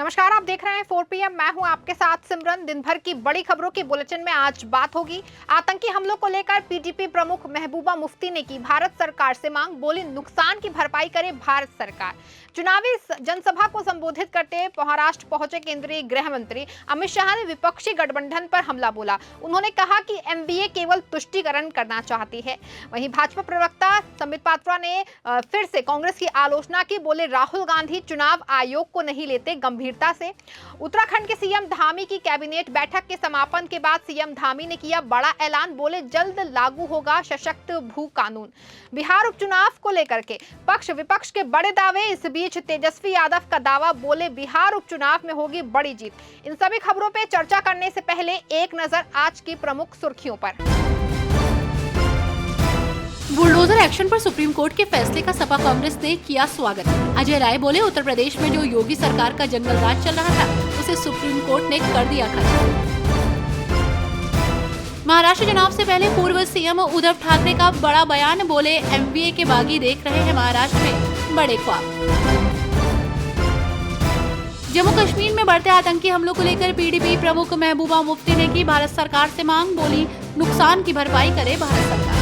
नमस्कार, आप देख रहे हैं 4 PM। मैं हूं आपके साथ सिमरन। दिन भर की बड़ी खबरों की बुलेटिन में आज बात होगी आतंकी हमलों को लेकर। पीडीपी प्रमुख महबूबा मुफ्ती ने की भारत सरकार से मांग, बोली नुकसान की भरपाई करे भारत सरकार। चुनावी जनसभा को संबोधित करते महाराष्ट्र पहुंचे केंद्रीय गृह मंत्री अमित शाह ने विपक्षी गठबंधन पर हमला बोला। उन्होंने कहा कि एनडीए केवल तुष्टीकरण करना चाहती है। वहीं भाजपा प्रवक्ता संबित पात्रा ने फिर से कांग्रेस की आलोचना की, बोले राहुल गांधी चुनाव आयोग को नहीं लेते गंभीरता से। उत्तराखंड के सीएम धामी की कैबिनेट बैठक के समापन के बाद सीएम धामी ने किया बड़ा ऐलान, बोले जल्द लागू होगा सशक्त भू कानून। बिहार उपचुनाव को लेकर के पक्ष विपक्ष के बड़े दावे। इस बीच तेजस्वी यादव का दावा, बोले बिहार उपचुनाव में होगी बड़ी जीत। इन सभी खबरों पे चर्चा करने से पहले एक नजर आज की प्रमुख सुर्खियों पर। बुलडोजर एक्शन पर सुप्रीम कोर्ट के फैसले का सपा कांग्रेस ने किया स्वागत। अजय राय बोले, उत्तर प्रदेश में जो योगी सरकार का जंगल राज चल रहा था उसे सुप्रीम कोर्ट ने कर दिया खत्म। महाराष्ट्र चुनाव से पहले पूर्व सीएम उद्धव ठाकरे का बड़ा बयान, बोले एमबीए के बागी देख रहे हैं महाराष्ट्र में बड़े ख्वाब। जम्मू कश्मीर में बढ़ते आतंकी हमलों को लेकर पीडीपी प्रमुख महबूबा मुफ्ती ने की भारत सरकार से मांग, बोली नुकसान की भरपाई करे भारत सरकार।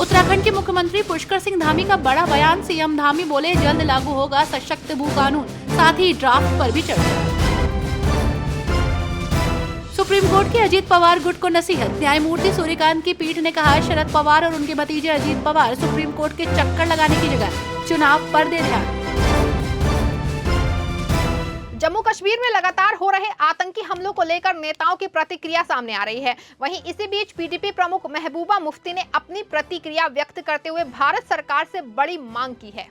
उत्तराखंड के मुख्यमंत्री पुष्कर सिंह धामी का बड़ा बयान, सीएम धामी बोले जल्द लागू होगा सशक्त भू कानून, साथ ही ड्राफ्ट पर भी चर्चा। सुप्रीम कोर्ट के अजीत पवार गुट को नसीहत, न्यायमूर्ति सूर्यकांत की पीठ ने कहा शरद पवार और उनके भतीजे अजीत पवार सुप्रीम कोर्ट के चक्कर लगाने की जगह चुनाव पर दे ध्यान। जम्मू कश्मीर में लगातार हो रहे आतंकी हमलों को लेकर नेताओं की प्रतिक्रिया सामने आ रही है। वहीं इसी बीच पीडीपी प्रमुख महबूबा मुफ्ती ने अपनी प्रतिक्रिया व्यक्त करते हुए भारत सरकार से बड़ी मांग की है।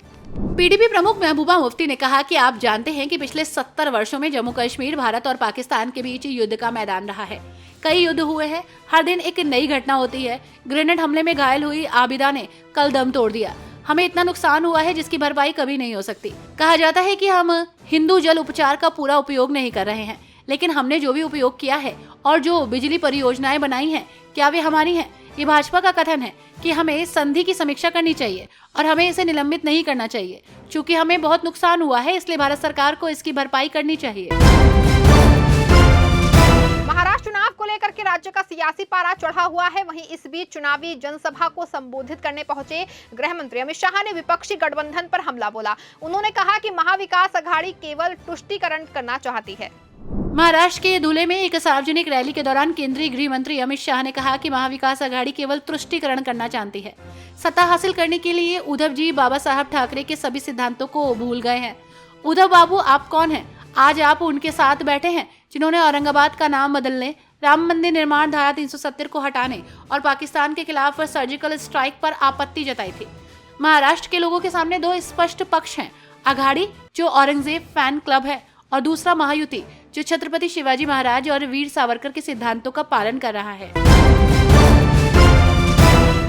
पीडीपी प्रमुख महबूबा मुफ्ती ने कहा कि आप जानते हैं कि पिछले 70 वर्षों में जम्मू कश्मीर भारत और पाकिस्तान के बीच युद्ध का मैदान रहा है। कई युद्ध हुए हैं, हर दिन एक नई घटना होती है। ग्रेनेड हमले में घायल हुई आबिदा ने कल दम तोड़ दिया। हमें इतना नुकसान हुआ है जिसकी भरपाई कभी नहीं हो सकती। कहा जाता है कि हम हिंदू जल उपचार का पूरा उपयोग नहीं कर रहे हैं, लेकिन हमने जो भी उपयोग किया है और जो बिजली परियोजनाएं बनाई हैं, क्या वे हमारी हैं? ये भाजपा का कथन है कि हमें संधि की समीक्षा करनी चाहिए और हमें इसे निलंबित नहीं करना चाहिए। चूंकि हमें बहुत नुकसान हुआ है, इसलिए भारत सरकार को इसकी भरपाई करनी चाहिए। महाराष्ट्र चुनाव को लेकर के राज्य का सियासी पारा चढ़ा हुआ है। वहीं इस बीच चुनावी जनसभा को संबोधित करने पहुंचे गृह मंत्री अमित शाह ने विपक्षी गठबंधन पर हमला बोला। उन्होंने कहा कि महाविकास अघाड़ी केवल तुष्टीकरण करना चाहती है। महाराष्ट्र के धुले में एक सार्वजनिक रैली के दौरान केंद्रीय गृह मंत्री अमित शाह ने कहा कि महाविकास अघाड़ी केवल तुष्टीकरण करना चाहती है। सत्ता हासिल करने के लिए उद्धव जी बाबा साहब ठाकरे के सभी सिद्धांतों को भूल गए हैं। उद्धव बाबू, आप कौन हैं? आज आप उनके साथ बैठे हैं जिन्होंने औरंगाबाद का नाम बदलने, राम मंदिर निर्माण धारा 370 को हटाने और पाकिस्तान के खिलाफ सर्जिकल स्ट्राइक पर आपत्ति जताई थी। महाराष्ट्र के लोगों के सामने दो स्पष्ट पक्ष हैं, अघाड़ी जो औरंगजेब फैन क्लब है और दूसरा महायुति जो छत्रपति शिवाजी महाराज और वीर सावरकर के सिद्धांतों का पालन कर रहा है।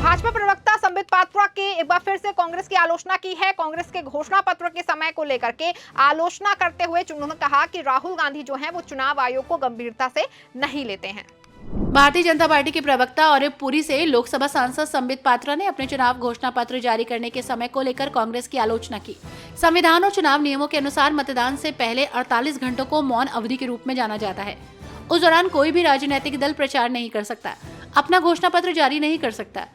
भाजपा प्रवक्ता संबित पात्रा के एक बार फिर से कांग्रेस की आलोचना की है। कांग्रेस के घोषणा पत्र के समय को लेकर के आलोचना करते हुए उन्होंने कहा कि राहुल गांधी जो हैं वो चुनाव आयोग को गंभीरता से नहीं लेते हैं। भारतीय जनता पार्टी के प्रवक्ता और पुरी से लोकसभा सांसद संबित पात्रा ने अपने चुनाव घोषणा पत्र जारी करने के समय को लेकर कांग्रेस की आलोचना की। संविधान और चुनाव नियमों के अनुसार मतदान से पहले 48 घंटों को मौन अवधि के रूप में जाना जाता है। उस दौरान कोई भी राजनीतिक दल प्रचार नहीं कर सकता, अपना घोषणा पत्र जारी नहीं कर सकता।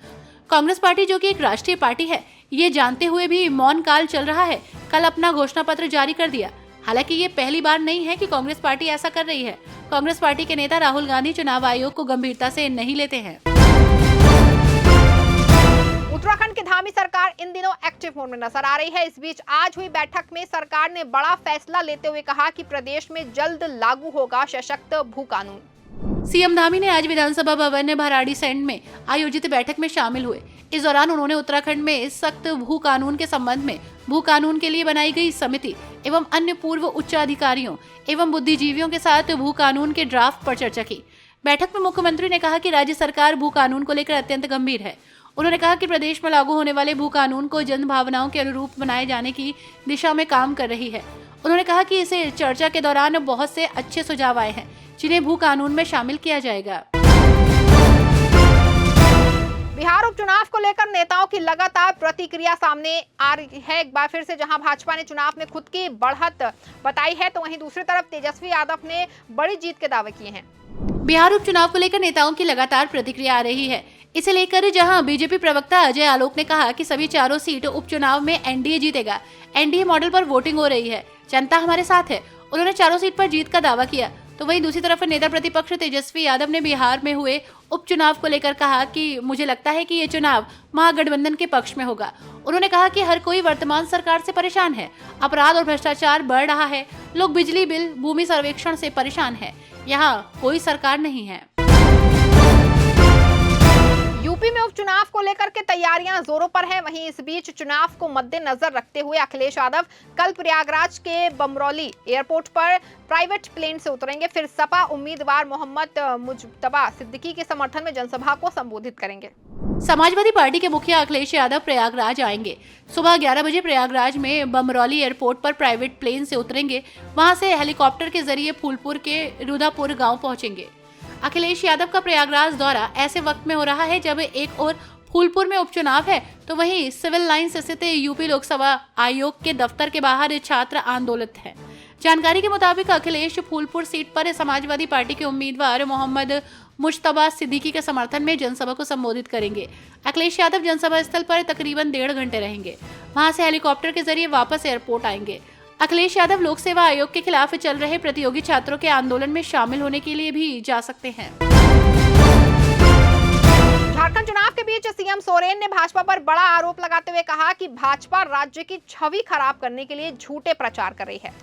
कांग्रेस पार्टी जो कि एक राष्ट्रीय पार्टी है, ये जानते हुए भी मौन काल चल रहा है, कल अपना घोषणा पत्र जारी कर दिया। हालांकि ये पहली बार नहीं है कि कांग्रेस पार्टी ऐसा कर रही है। कांग्रेस पार्टी के नेता राहुल गांधी चुनाव आयोग को गंभीरता से नहीं लेते हैं। उत्तराखंड की धामी सरकार इन दिनों एक्टिव मोड में नजर आ रही है। इस बीच आज हुई बैठक में सरकार ने बड़ा फैसला लेते हुए कहा कि प्रदेश में जल्द लागू होगा सशक्त भू कानून। सीएम धामी ने आज विधानसभा भवन भराड़ीसैंण में आयोजित बैठक में शामिल हुए। इस दौरान उन्होंने उत्तराखंड में सख्त भू कानून के संबंध में भू कानून के लिए बनाई गई समिति एवं अन्य पूर्व उच्च अधिकारियों एवं बुद्धिजीवियों के साथ भू कानून के ड्राफ्ट पर चर्चा की। बैठक में मुख्यमंत्री ने कहा कि राज्य सरकार भू कानून को लेकर अत्यंत गंभीर है। उन्होंने कहा कि प्रदेश में लागू होने वाले भू कानून को जन भावनाओं के अनुरूप बनाए जाने की दिशा में काम कर रही है। उन्होंने कहा कि इसे चर्चा के दौरान बहुत से अच्छे सुझाव आए हैं जिन्हें भू कानून में शामिल किया जाएगा। बिहार उपचुनाव को लेकर नेताओं की लगातार प्रतिक्रिया सामने आ रही है। एक बार फिर से जहां भाजपा ने चुनाव में खुद की बढ़त बताई है, तो वहीं दूसरी तरफ तेजस्वी यादव ने बड़ी जीत के दावे किए हैं। बिहार उपचुनाव को लेकर नेताओं की लगातार प्रतिक्रिया आ रही है। इसे लेकर जहां बीजेपी प्रवक्ता अजय आलोक ने कहा कि सभी चारों सीट उपचुनाव में एनडीए जीतेगा। एनडीए मॉडल पर वोटिंग हो रही है, जनता हमारे साथ है। उन्होंने चारों सीट पर जीत का दावा किया। तो वहीं दूसरी तरफ नेता प्रतिपक्ष तेजस्वी यादव ने बिहार में हुए उपचुनाव को लेकर कहा कि मुझे लगता है कि ये चुनाव महागठबंधन के पक्ष में होगा। उन्होंने कहा कि हर कोई वर्तमान सरकार से परेशान है, अपराध और भ्रष्टाचार बढ़ रहा है, लोग बिजली बिल, भूमि सर्वेक्षण से परेशान है, यहाँ कोई सरकार नहीं है। यूपी में उपचुनाव को लेकर के तैयारियां जोरों पर है। वहीं इस बीच चुनाव को मद्देनजर रखते हुए अखिलेश यादव कल प्रयागराज के बमरौली एयरपोर्ट पर प्राइवेट प्लेन से उतरेंगे। फिर सपा उम्मीदवार मोहम्मद मुज्तबा सिद्दीकी के समर्थन में जनसभा को संबोधित करेंगे। समाजवादी पार्टी के मुखिया अखिलेश यादव प्रयागराज आएंगे। सुबह 11 बजे प्रयागराज में बमरौली एयरपोर्ट पर प्राइवेट प्लेन से उतरेंगे। वहां से हेलीकॉप्टर के जरिए फूलपुर के रुदापुर गांव पहुंचेंगे। अखिलेश यादव का प्रयागराज दौरा ऐसे वक्त में हो रहा है जब एक और फूलपुर में उपचुनाव है, तो वहीं सिविल लाइन स्थित यूपी लोकसभा आयोग के दफ्तर के बाहर छात्र आंदोलित है। जानकारी के मुताबिक अखिलेश फूलपुर सीट पर समाजवादी पार्टी के उम्मीदवार मोहम्मद मुज्तबा सिद्दीकी के समर्थन में जनसभा को संबोधित करेंगे। अखिलेश यादव जनसभा स्थल पर तकरीबन 1.5 घंटे रहेंगे। वहां से हेलीकॉप्टर के जरिए वापस एयरपोर्ट आएंगे। अखिलेश यादव लोक सेवा आयोग के खिलाफ चल रहे प्रतियोगी छात्रों के आंदोलन में शामिल होने के लिए भी जा सकते हैं। झारखंड चुनाव के बीच सीएम सोरेन ने भाजपा पर बड़ा आरोप लगाते हुए कहा कि भाजपा राज्य की छवि खराब करने के लिए झूठे प्रचार कर रही है।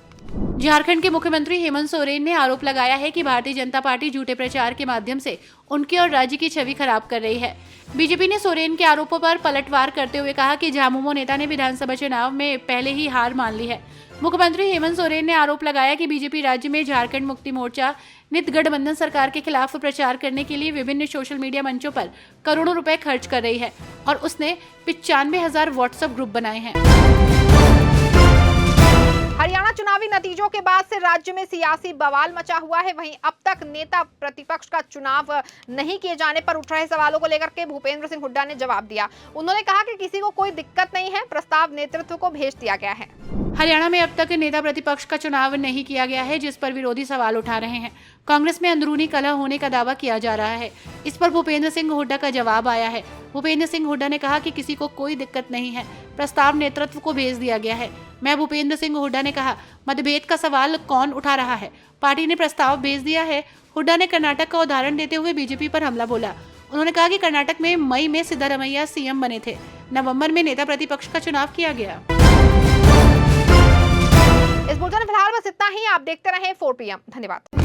झारखंड के मुख्यमंत्री हेमंत सोरेन ने आरोप लगाया है कि भारतीय जनता पार्टी झूठे प्रचार के माध्यम से उनकी और राज्य की छवि खराब कर रही है। बीजेपी ने सोरेन के आरोपों पर पलटवार करते हुए कहा कि झामुमो नेता ने विधानसभा चुनाव में पहले ही हार मान ली है। मुख्यमंत्री हेमंत सोरेन ने आरोप लगाया कि बीजेपी राज्य में झारखंड मुक्ति मोर्चा नित गठबंधन सरकार के खिलाफ प्रचार करने के लिए विभिन्न सोशल मीडिया मंचों पर करोड़ों रुपए खर्च कर रही है और उसने 95,000 व्हाट्सएप ग्रुप बनाए हैं। हरियाणा चुनावी नतीजों के बाद से राज्य में सियासी बवाल मचा हुआ है। वहीं अब तक नेता प्रतिपक्ष का चुनाव नहीं किए जाने पर उठ रहे सवालों को लेकर के भूपेंद्र सिंह हुड्डा ने जवाब दिया। उन्होंने कहा कि किसी को कोई दिक्कत नहीं है, प्रस्ताव नेतृत्व को भेज दिया गया है। हरियाणा में अब तक नेता प्रतिपक्ष का चुनाव नहीं किया गया है, जिस पर विरोधी सवाल उठा रहे हैं। कांग्रेस में अंदरूनी कलह होने का दावा किया जा रहा है। इस पर भूपेंद्र सिंह हुड्डा का जवाब आया है। भूपेंद्र सिंह हुड्डा ने कहा कि किसी को कोई दिक्कत नहीं है, प्रस्ताव नेतृत्व को भेज दिया गया है। मैं भूपेंद्र सिंह हुड्डा ने कहा, मतभेद का सवाल कौन उठा रहा है, पार्टी ने प्रस्ताव भेज दिया है। हुड्डा ने कर्नाटक का उदाहरण देते हुए बीजेपी पर हमला बोला। उन्होंने कहा कि कर्नाटक में मई में सिद्धारमैया सीएम बने थे, नवंबर में नेता प्रतिपक्ष का चुनाव किया गया। इस बुलेटिन में फिलहाल बस इतना ही। आप देखते रहें 4 PM। धन्यवाद।